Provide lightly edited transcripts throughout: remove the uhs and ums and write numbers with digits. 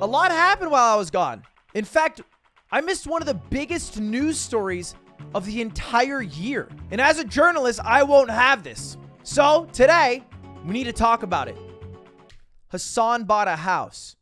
A lot happened while I was gone. In fact, I missed one of the biggest news stories of the entire year. And as a journalist, I won't have this. So today, we need to talk about it. Hassan bought a house.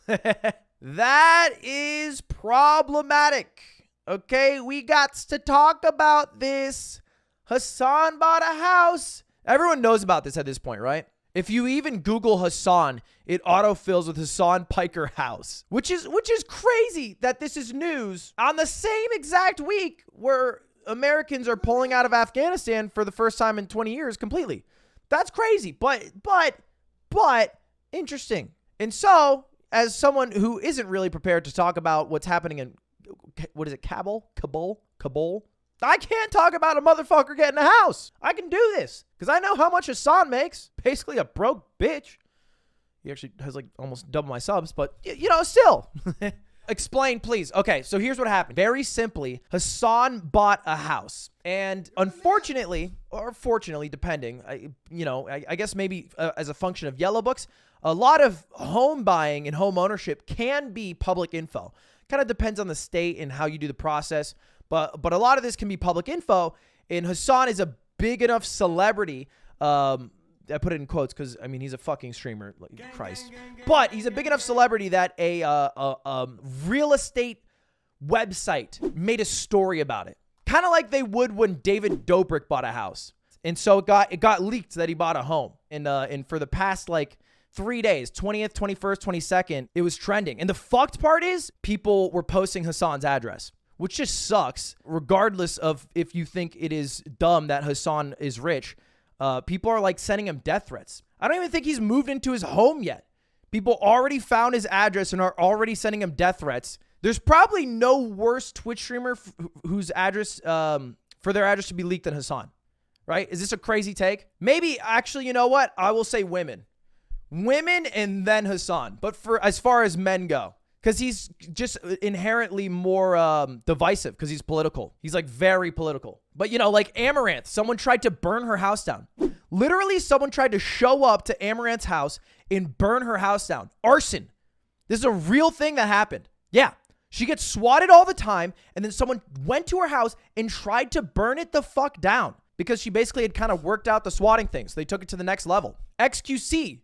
That is problematic. Okay, we got to talk about this. Hassan bought a house. Everyone knows about this at this point, right? If you even Google Hassan, it autofills with Hassan Piker House, which is crazy that this is news on the same exact week where Americans are pulling out of Afghanistan for the first time in 20 years completely. That's crazy, but interesting. And so, as someone who isn't really prepared to talk about what's happening in, what is it, Kabul? I can't talk about a motherfucker getting a house. I can do this because I know how much Hassan makes. Basically a broke bitch. He actually has like almost double my subs, but still. Explain, please. Okay, so here's what happened. Very simply, Hassan bought a house. And unfortunately, or fortunately, depending, I guess maybe as a function of yellow books, a lot of home buying and home ownership can be public info. Kind of depends on the state and how you do the process. But a lot of this can be public info, and Hassan is a big enough celebrity. I put it in quotes because, I mean, he's a fucking streamer. Like, Christ. But he's a big enough celebrity that a real estate website made a story about it. Kind of like they would when David Dobrik bought a house. And so it got leaked that he bought a home. And for the past, 3 days, 20th, 21st, 22nd, it was trending. And the fucked part is people were posting Hassan's address, which just sucks, regardless of if you think it is dumb that Hassan is rich. People are sending him death threats. I don't even think he's moved into his home yet. People already found his address and are already sending him death threats. There's probably no worse Twitch streamer whose address, for their address to be leaked than Hassan, right? Is this a crazy take? Maybe, actually, you know what? I will say women. Women and then Hassan. But for as far as men go, because he's just inherently more divisive because he's political. He's very political. But Amaranth, someone tried to burn her house down. Literally, someone tried to show up to Amaranth's house and burn her house down. Arson. This is a real thing that happened. Yeah. She gets swatted all the time, and then someone went to her house and tried to burn it the fuck down because she basically had kind of worked out the swatting thing. So they took it to the next level. XQC,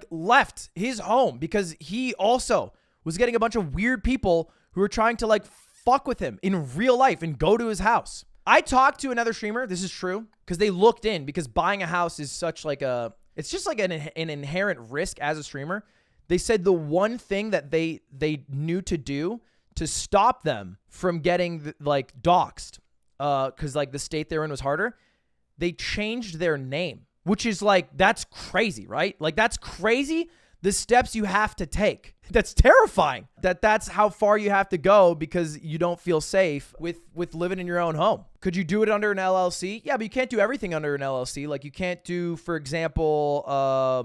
left his home because he also was getting a bunch of weird people who were trying to fuck with him in real life and go to his house. I talked to another streamer. This is true because they looked in because buying a house is such it's just an inherent risk as a streamer. They said the one thing that they knew to do to stop them from getting doxxed, because the state they're in was harder. They changed their name, which is that's crazy, right? That's crazy. The steps you have to take. That's terrifying. That's how far you have to go because you don't feel safe with living in your own home. Could you do it under an LLC? Yeah, but you can't do everything under an LLC. You can't do, for example, I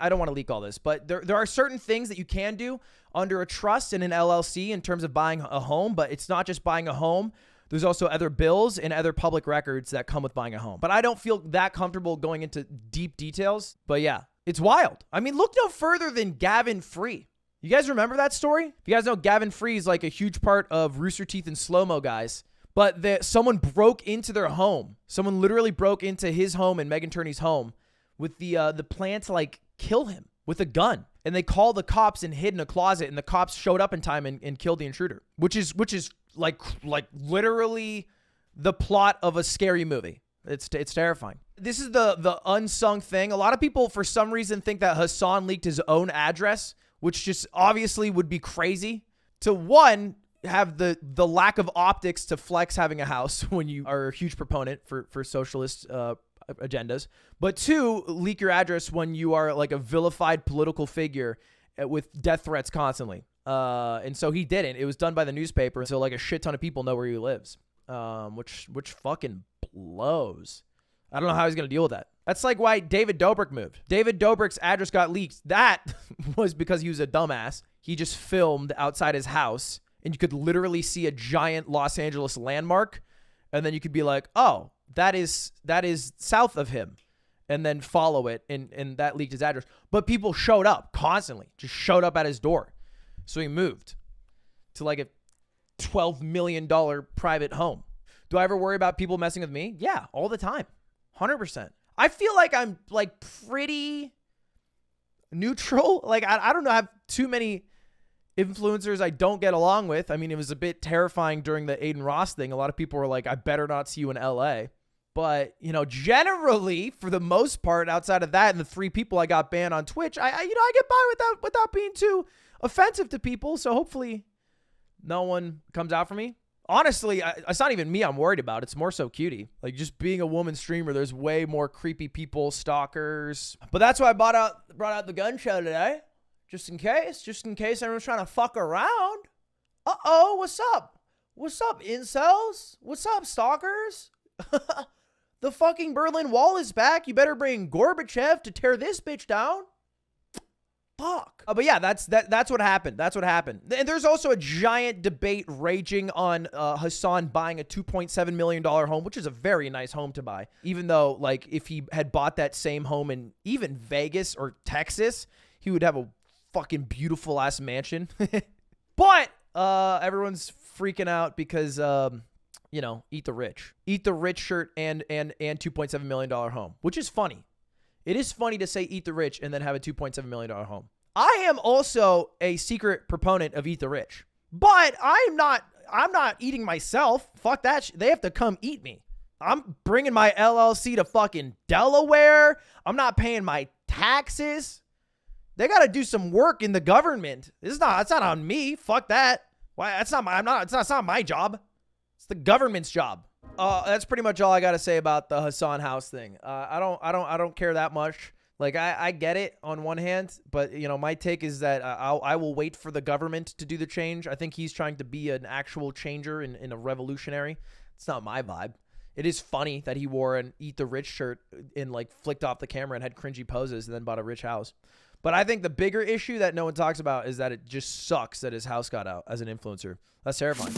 don't want to leak all this, but there are certain things that you can do under a trust and an LLC in terms of buying a home, but it's not just buying a home. There's also other bills and other public records that come with buying a home. But I don't feel that comfortable going into deep details. But yeah. It's wild. I mean, look no further than Gavin Free. You guys remember that story? If you guys know, Gavin Free is a huge part of Rooster Teeth and Slow-Mo guys. But someone broke into their home. Someone literally broke into his home and Megan Turney's home with the plan to kill him with a gun. And they called the cops and hid in a closet. And the cops showed up in time and killed the intruder, which is literally the plot of a scary movie. It's terrifying. This is the unsung thing. A lot of people, for some reason, think that Hassan leaked his own address, which just obviously would be crazy. To one, have the lack of optics to flex having a house when you are a huge proponent for socialist agendas. But two, leak your address when you are a vilified political figure with death threats constantly. And so he didn't. It was done by the newspaper, so a shit ton of people know where he lives, which fucking blows. I don't know how he's going to deal with that. That's why David Dobrik moved. David Dobrik's address got leaked. That was because he was a dumbass. He just filmed outside his house, and you could literally see a giant Los Angeles landmark, and then you could be like, oh, that is south of him. and then follow it, and that leaked his address. But people showed up constantly, just showed up at his door. So he moved to like a $12 million private home. Do I ever worry about people messing with me? Yeah, all the time. 100%. I feel like I'm like pretty neutral. Like, I don't know, I have too many influencers I don't get along with. I mean, it was a bit terrifying during the Aiden Ross thing. A lot of people were like, I better not see you in LA. But, you know, generally, for the most part, outside of that and the 3 people I got banned on Twitch, I get by without being too offensive to people. So hopefully no one comes out for me. Honestly, it's not even me I'm worried about. It's more so Cutie. Like, just being a woman streamer, there's way more creepy people, stalkers. But that's why I brought out the gun show today. Just in case everyone's trying to fuck around. Uh-oh, what's up? What's up, incels? What's up, stalkers? The fucking Berlin Wall is back. You better bring Gorbachev to tear this bitch down. Fuck. But yeah, that's what happened. That's what happened. And there's also a giant debate raging on Hassan buying a $2.7 million home, which is a very nice home to buy. Even though, like, if he had bought that same home in even Vegas or Texas, he would have a fucking beautiful ass mansion. But everyone's freaking out because you know, eat the rich shirt and $2.7 million home, which is funny. It is funny to say eat the rich and then have a $2.7 million home. I am also a secret proponent of eat the rich, but I'm not eating myself. Fuck that. They have to come eat me. I'm bringing my LLC to fucking Delaware. I'm not paying my taxes. They got to do some work in the government. It's not on me. Fuck that. Why? It's not my job. It's the government's job. That's pretty much all I got to say about the Hassans House thing. I don't care that much. Like, I get it on one hand, but, you know, my take is that I will wait for the government to do the change. I think he's trying to be an actual changer in a revolutionary. It's not my vibe. It is funny that he wore an Eat the Rich shirt and, like, flicked off the camera and had cringy poses and then bought a rich house. But I think the bigger issue that no one talks about is that it just sucks that his house got out as an influencer. That's terrifying.